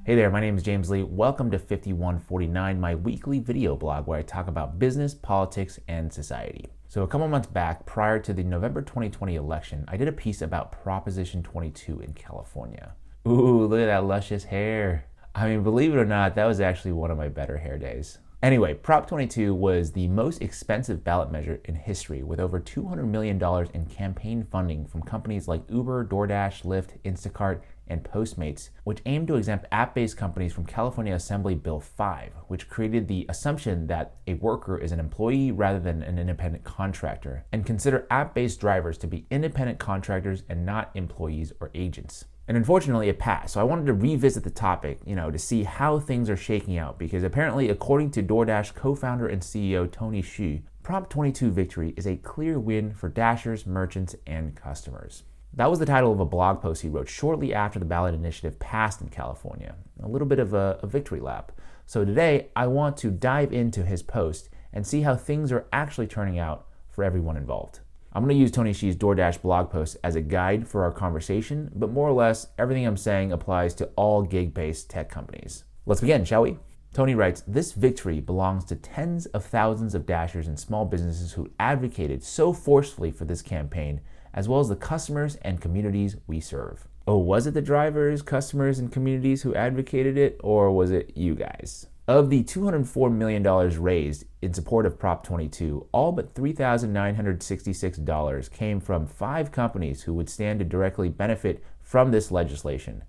Hey there, my name is James Lee. Welcome to 5149, my weekly video blog where I talk about business, politics, and society. So a couple months back, prior to the November 2020 election, I did a piece about Proposition 22 in California. Ooh, look at that luscious hair. I mean, believe it or not, that was actually one of my better hair days. Anyway, Prop 22 was the most expensive ballot measure in history, with over $200 million in campaign funding from companies like Uber, Doordash, Lyft, Instacart, and Postmates, which aimed to exempt app-based companies from California Assembly Bill 5, which created the assumption that a worker is an employee rather than an independent contractor, and consider app-based drivers to be independent contractors and not employees or agents. And unfortunately, it passed. So I wanted to revisit the topic, to see how things are shaking out, because apparently, according to Doordash co-founder and CEO Tony Xu, Prop 22 victory is a clear win for Dashers, merchants, and customers. That was the title of a blog post he wrote shortly after the ballot initiative passed in California. A little bit of a victory lap. So today, I want to dive into his post and see how things are actually turning out for everyone involved. I'm going to use Tony Hsi's Doordash blog post as a guide for our conversation, but more or less, everything I'm saying applies to all gig-based tech companies. Let's begin, shall we? Tony writes, "This victory belongs to tens of thousands of Dashers and small businesses who advocated so forcefully for this campaign, as well as the customers and communities we serve." Oh, was it the drivers, customers, and communities who advocated it, or was it you guys? Of the $204 million raised in support of Prop 22, all but $3,966 came from 5 companies who would stand to directly benefit from this legislation.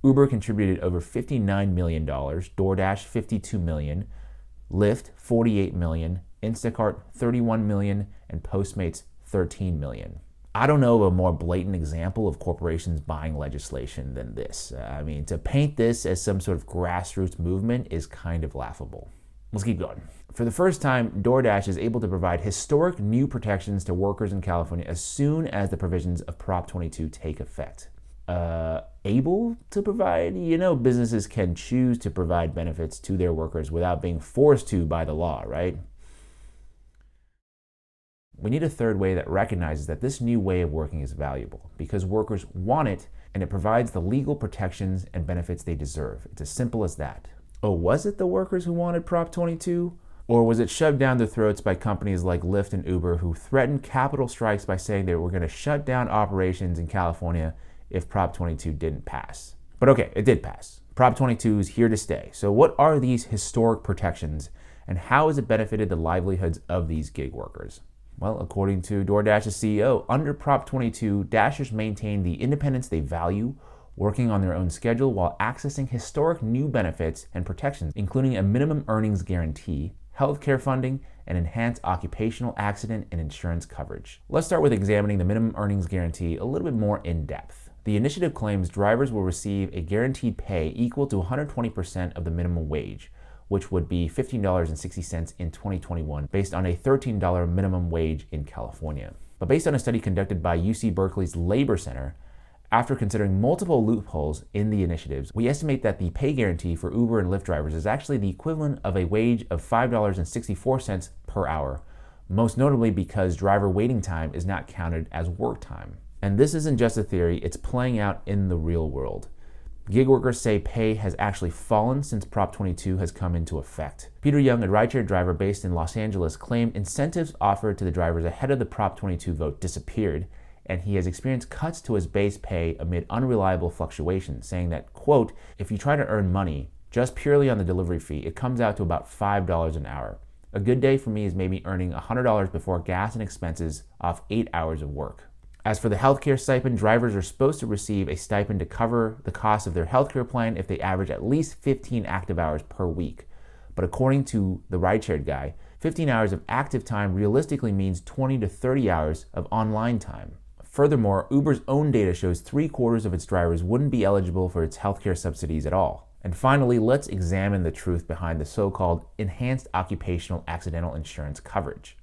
Uber contributed over $59 million, Doordash $52 million, Lyft $48 million, Instacart $31 million, and Postmates $13 million. I don't know of a more blatant example of corporations buying legislation than this. To paint this as some sort of grassroots movement is kind of laughable. Let's keep going. For the first time, Doordash is able to provide historic new protections to workers in California as soon as the provisions of Prop 22 take effect. Able to provide? Businesses can choose to provide benefits to their workers without being forced to by the law, right? We need a third way that recognizes that this new way of working is valuable because workers want it and it provides the legal protections and benefits they deserve. It's as simple as that. Oh, was it the workers who wanted Prop 22? Or was it shoved down their throats by companies like Lyft and Uber who threatened capital strikes by saying they were going to shut down operations in California if Prop 22 didn't pass? But okay, it did pass. Prop 22 is here to stay. So what are these historic protections and how has it benefited the livelihoods of these gig workers? Well, according to Doordash's CEO, under Prop 22, Dashers maintain the independence they value, working on their own schedule while accessing historic new benefits and protections, including a minimum earnings guarantee, healthcare funding, and enhanced occupational accident and insurance coverage. Let's start with examining the minimum earnings guarantee a little bit more in depth. The initiative claims drivers will receive a guaranteed pay equal to 120% of the minimum wage, which would be $15.60 in 2021, based on a $13 minimum wage in California. But based on a study conducted by UC Berkeley's Labor Center, after considering multiple loopholes in the initiatives, we estimate that the pay guarantee for Uber and Lyft drivers is actually the equivalent of a wage of $5.64 per hour, most notably because driver waiting time is not counted as work time. And this isn't just a theory, it's playing out in the real world. Gig workers say pay has actually fallen since Prop 22 has come into effect. Peter Young, a rideshare driver based in Los Angeles, claimed incentives offered to the drivers ahead of the Prop 22 vote disappeared, and he has experienced cuts to his base pay amid unreliable fluctuations, saying that, quote, "If you try to earn money just purely on the delivery fee, it comes out to about $5 an hour. A good day for me is maybe earning $100 before gas and expenses off 8 hours of work." As for the healthcare stipend, drivers are supposed to receive a stipend to cover the cost of their healthcare plan if they average at least 15 active hours per week. But according to the rideshare guy, 15 hours of active time realistically means 20 to 30 hours of online time. Furthermore, Uber's own data shows 3/4 of its drivers wouldn't be eligible for its healthcare subsidies at all. And finally, let's examine the truth behind the so-called enhanced occupational accidental insurance coverage.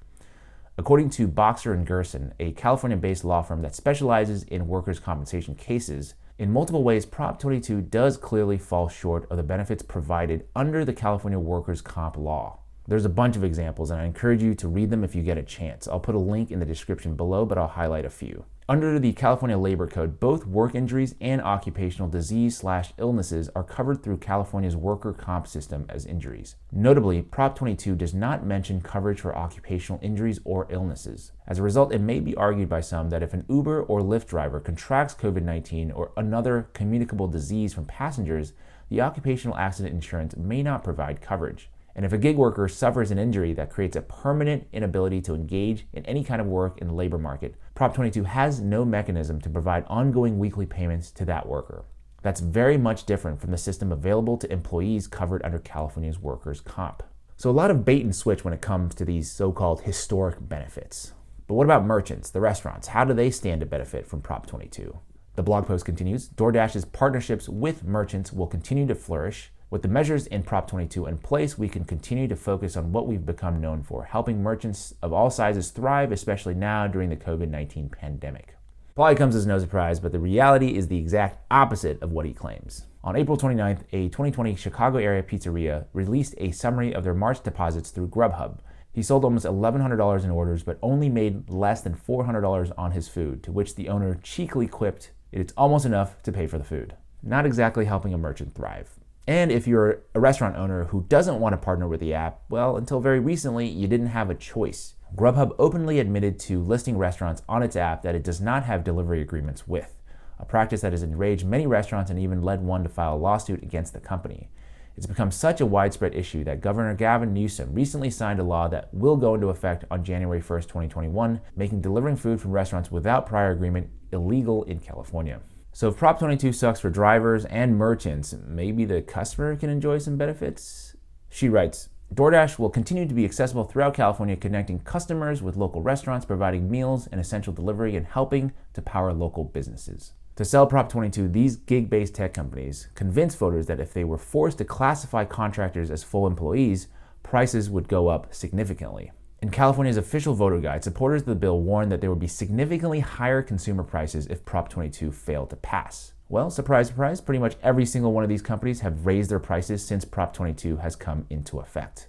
According to Boxer and Gerson, a California-based law firm that specializes in workers' compensation cases, in multiple ways, Prop 22 does clearly fall short of the benefits provided under the California workers' comp law. There's a bunch of examples, and I encourage you to read them if you get a chance. I'll put a link in the description below, but I'll highlight a few. Under the California Labor Code, both work injuries and occupational disease/illnesses are covered through California's worker comp system as injuries. Notably, Prop 22 does not mention coverage for occupational injuries or illnesses. As a result, it may be argued by some that if an Uber or Lyft driver contracts COVID-19 or another communicable disease from passengers, the occupational accident insurance may not provide coverage. And if a gig worker suffers an injury that creates a permanent inability to engage in any kind of work in the labor market, Prop 22 has no mechanism to provide ongoing weekly payments to that worker. That's very much different from the system available to employees covered under California's workers' comp. So a lot of bait and switch when it comes to these so-called historic benefits. But what about merchants, the restaurants? How do they stand to benefit from Prop 22? The blog post continues, DoorDash's partnerships with merchants will continue to flourish. With the measures in Prop 22 in place, we can continue to focus on what we've become known for, helping merchants of all sizes thrive, especially now during the COVID-19 pandemic. Probably comes as no surprise, but the reality is the exact opposite of what he claims. On April 29th, a 2020 Chicago area pizzeria released a summary of their March deposits through Grubhub. He sold almost $1,100 in orders, but only made less than $400 on his food, to which the owner cheekily quipped, "It's almost enough to pay for the food." Not exactly helping a merchant thrive. And if you're a restaurant owner who doesn't want to partner with the app, well, until very recently, you didn't have a choice. Grubhub openly admitted to listing restaurants on its app that it does not have delivery agreements with, a practice that has enraged many restaurants and even led one to file a lawsuit against the company. It's become such a widespread issue that Governor Gavin Newsom recently signed a law that will go into effect on January 1st, 2021, making delivering food from restaurants without prior agreement illegal in California. So if Prop 22 sucks for drivers and merchants, maybe the customer can enjoy some benefits? She writes, DoorDash will continue to be accessible throughout California, connecting customers with local restaurants, providing meals and essential delivery, and helping to power local businesses. To sell Prop 22, these gig-based tech companies convinced voters that if they were forced to classify contractors as full employees, prices would go up significantly. In California's official voter guide, supporters of the bill warned that there would be significantly higher consumer prices if Prop 22 failed to pass. Well, surprise, surprise, pretty much every single one of these companies have raised their prices since Prop 22 has come into effect.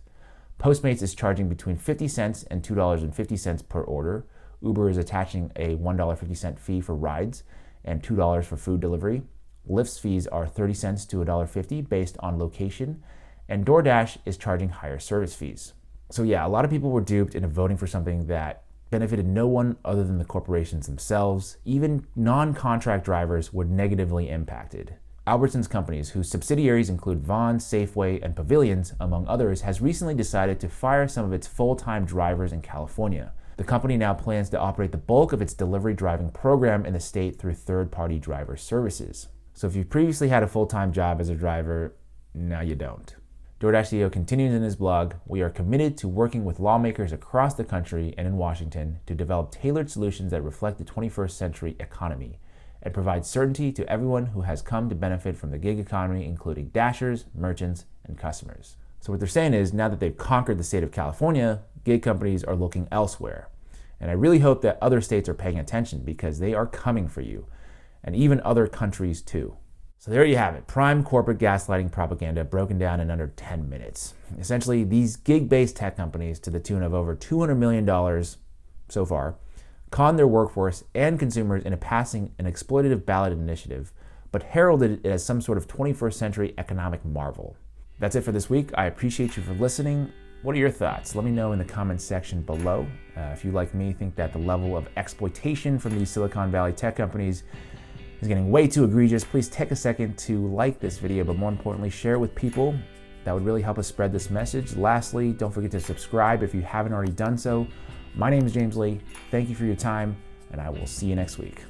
Postmates is charging between 50 cents and $2.50 per order. Uber is attaching a $1.50 fee for rides and $2 for food delivery. Lyft's fees are 30 cents to $1.50 based on location, and DoorDash is charging higher service fees. So yeah, a lot of people were duped into voting for something that benefited no one other than the corporations themselves. Even non-contract drivers were negatively impacted. Albertsons Companies, whose subsidiaries include Vons, Safeway, and Pavilions, among others, has recently decided to fire some of its full-time drivers in California. The company now plans to operate the bulk of its delivery driving program in the state through third-party driver services. So if you previously had a full-time job as a driver, now you don't. DoorDash CEO continues in his blog, "We are committed to working with lawmakers across the country and in Washington to develop tailored solutions that reflect the 21st century economy and provide certainty to everyone who has come to benefit from the gig economy, including dashers, merchants, and customers." So what they're saying is, now that they've conquered the state of California, gig companies are looking elsewhere. And I really hope that other states are paying attention, because they are coming for you, and even other countries too. So there you have it, prime corporate gaslighting propaganda broken down in under 10 minutes. Essentially, these gig-based tech companies, to the tune of over $200 million so far, conned their workforce and consumers into passing an exploitative ballot initiative, but heralded it as some sort of 21st century economic marvel. That's it for this week. I appreciate you for listening. What are your thoughts? Let me know in the comments section below. If you, like me, think that the level of exploitation from these Silicon Valley tech companies is getting way too egregious, please take a second to like this video, but more importantly, share it with people. That would really help us spread this message. Lastly, don't forget to subscribe if you haven't already done so. My name is James Lee. Thank you for your time, and I will see you next week.